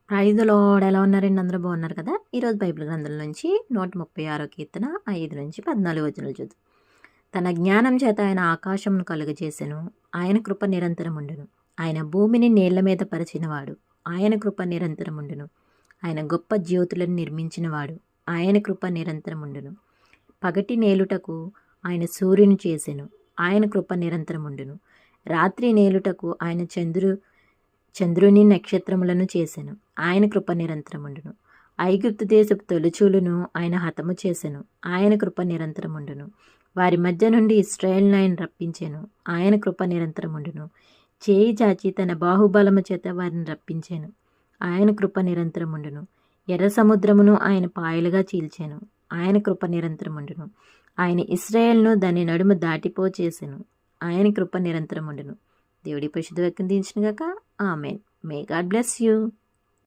Praise the lord. ఎలా ఉన్నారండి? అందరూ బాగున్నారు కదా? ఈరోజు బైబిల్ గ్రంథం నుంచి 136 కీర్తన 5 నుంచి 14 వచనాలు చూద్దాం. తన జ్ఞానం చేత ఆయన ఆకాశమును కలుగజేసెను, ఆయన కృప నిరంతరముండును. ఆయన భూమిని నీళ్ల మీద పరిచినవాడు, ఆయన కృప నిరంతరముండును. ఆయన గొప్ప జ్యోతులను నిర్మించినవాడు, ఆయన కృప నిరంతరముండును. పగటి నేలుటకు ఆయన సూర్యుని చేసెను, ఆయన కృప నిరంతరముండును. రాత్రి నేలుటకు ఆయన చంద్రుని నక్షత్రములను చేసెను, ఆయన కృప నిరంతరముండును. ఐగుప్తు దేశపు తొలిచూలును ఆయన హతము చేసెను, ఆయన కృప నిరంతరముండును. వారి మధ్య నుండి ఇశ్రాయేలును ఆయన రప్పించెను, ఆయన కృప నిరంతరముండును. చేయి చాచి తన బాహుబలము చేత వారిని రప్పించెను, ఆయన కృప నిరంతరముండును. ఎర్ర సముద్రమును ఆయన పాయలుగా చీల్చెను, ఆయన కృప నిరంతరముండును. ఆయన ఇశ్రాయేలును దాని నడుము దాటిపో చేసెను, ఆయన కృప నిరంతరముండును. దేవుడి పరిశుద్ధ వాక్యం దీవించును గాక. Amen. May God bless you.